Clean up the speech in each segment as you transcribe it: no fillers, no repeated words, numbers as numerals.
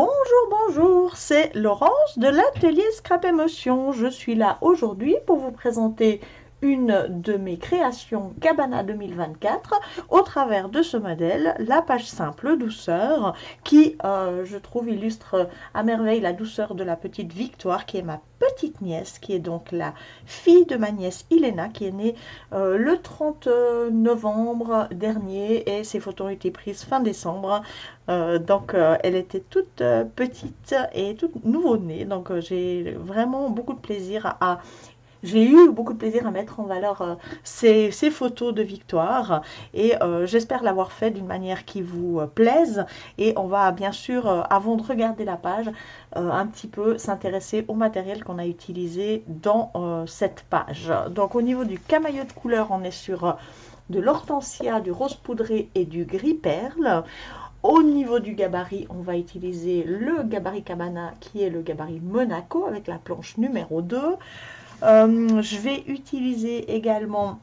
Bonjour, bonjour, c'est Laurence de l'atelier Scrap Émotion. Je suis là aujourd'hui pour vous présenter une de mes créations Cabana 2024 au travers de ce modèle, la page simple douceur qui, je trouve, illustre à merveille la douceur de la petite Victoire qui est ma petite nièce, qui est donc la fille de ma nièce Iléna qui est née le 30 novembre dernier et ses photos ont été prises fin décembre. Elle était toute petite et toute nouveau-née, donc j'ai vraiment beaucoup de plaisir à j'ai eu beaucoup de plaisir à mettre en valeur ces photos de Victoire et j'espère l'avoir fait d'une manière qui vous plaise. Et on va bien sûr, avant de regarder la page, un petit peu s'intéresser au matériel qu'on a utilisé dans cette page. Donc au niveau du camailleux de couleur, on est sur de l'hortensia, du rose poudré et du gris perle. Au niveau du gabarit, on va utiliser le gabarit Cabana qui est le gabarit Monaco avec la planche numéro 2. Je vais utiliser également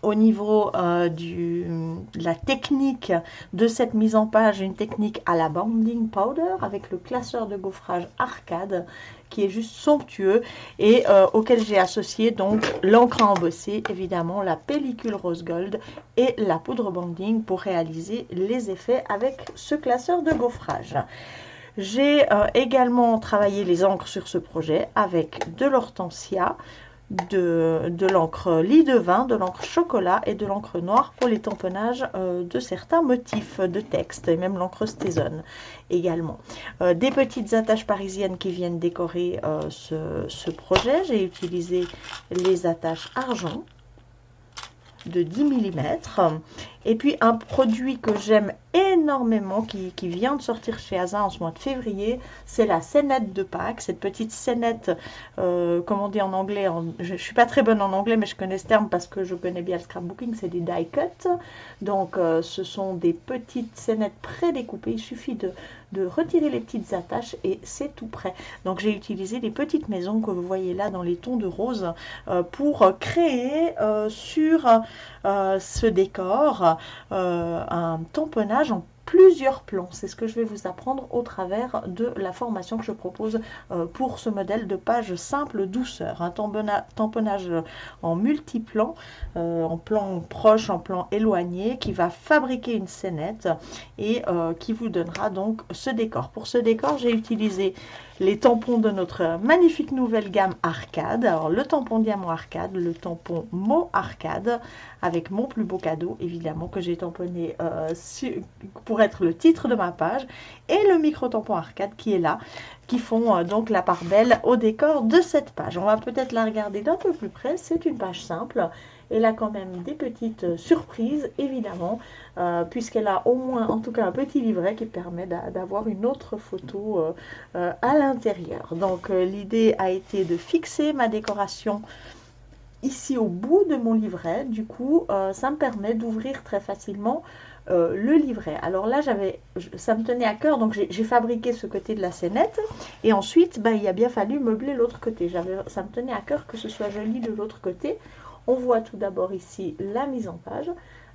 au niveau de la technique de cette mise en page, une technique à la banding powder avec le classeur de gaufrage arcade qui est juste somptueux et auquel j'ai associé donc l'encre à embosser, évidemment la pellicule rose gold et la poudre banding pour réaliser les effets avec ce classeur de gaufrage. J'ai également travaillé les encres sur ce projet avec de l'hortensia, de l'encre lit de vin, de l'encre chocolat et de l'encre noire pour les tamponnages de certains motifs de texte et même l'encre Stézone également. Des petites attaches parisiennes qui viennent décorer ce projet. J'ai utilisé les attaches argent de 10 mm et puis un produit que j'aime énormément qui vient de sortir chez Asa en ce mois de février, c'est la scénette de Pâques, cette petite scénette, comme on dit en anglais, je ne suis pas très bonne en anglais mais je connais ce terme parce que je connais bien le scrapbooking, c'est des die cut, donc ce sont des petites scénettes prédécoupées, il suffit de retirer les petites attaches et c'est tout prêt. Donc j'ai utilisé les petites maisons que vous voyez là dans les tons de rose pour créer sur ce décor un tamponnage en plusieurs plans. C'est ce que je vais vous apprendre au travers de la formation que je propose pour ce modèle de page simple douceur. Un tamponnage en multiplan, en plan proche, en plan éloigné, qui va fabriquer une scénette et qui vous donnera donc ce décor. Pour ce décor, j'ai utilisé les tampons de notre magnifique nouvelle gamme Arcade. Alors le tampon diamant Arcade, le tampon mot Arcade, avec mon plus beau cadeau évidemment que j'ai tamponné pour être le titre de ma page, et le micro tampon Arcade qui est là, qui font donc la part belle au décor de cette page. On va peut-être la regarder d'un peu plus près. C'est une page simple. Elle a quand même des petites surprises, évidemment, puisqu'elle a au moins, en tout cas, un petit livret qui permet d'avoir une autre photo à l'intérieur. Donc, l'idée a été de fixer ma décoration ici au bout de mon livret. Du coup, ça me permet d'ouvrir très facilement le livret. Alors là, ça me tenait à cœur, donc j'ai fabriqué ce côté de la scénette et ensuite, il a bien fallu meubler l'autre côté. Ça me tenait à cœur que ce soit joli de l'autre côté. On voit tout d'abord ici la mise en page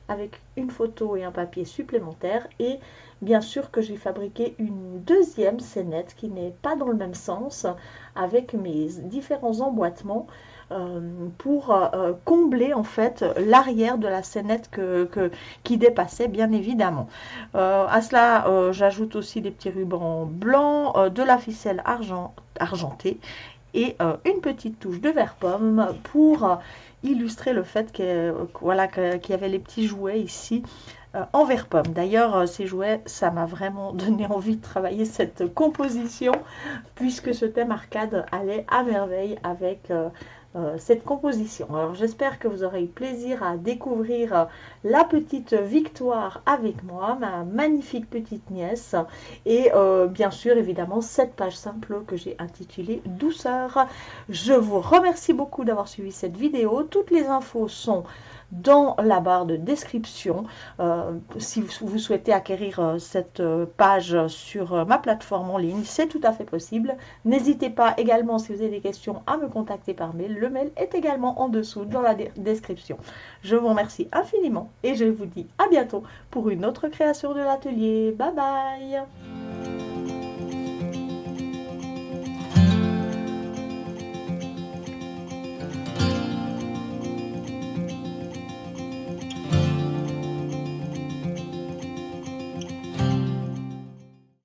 avec une photo et un papier supplémentaire et bien sûr que j'ai fabriqué une deuxième scénette qui n'est pas dans le même sens avec mes différents emboîtements pour combler en fait l'arrière de la scénette qui dépassait bien évidemment. À cela, j'ajoute aussi des petits rubans blancs, de la ficelle argentée et une petite touche de vert pomme pour illustrer le fait qu'il y avait les petits jouets ici en vert pomme. D'ailleurs, ces jouets, ça m'a vraiment donné envie de travailler cette composition puisque ce thème arcade allait à merveille avec cette composition. Alors j'espère que vous aurez eu plaisir à découvrir la petite Victoire avec moi, ma magnifique petite nièce et bien sûr évidemment cette page simple que j'ai intitulée Douceur. Je vous remercie beaucoup d'avoir suivi cette vidéo. Toutes les infos sont dans la barre de description. Si vous souhaitez acquérir cette page sur ma plateforme en ligne, c'est tout à fait possible. N'hésitez pas également, si vous avez des questions, à me contacter par mail. Le mail est également en dessous dans la description. Je vous remercie infiniment et je vous dis à bientôt pour une autre création de l'atelier. Bye bye!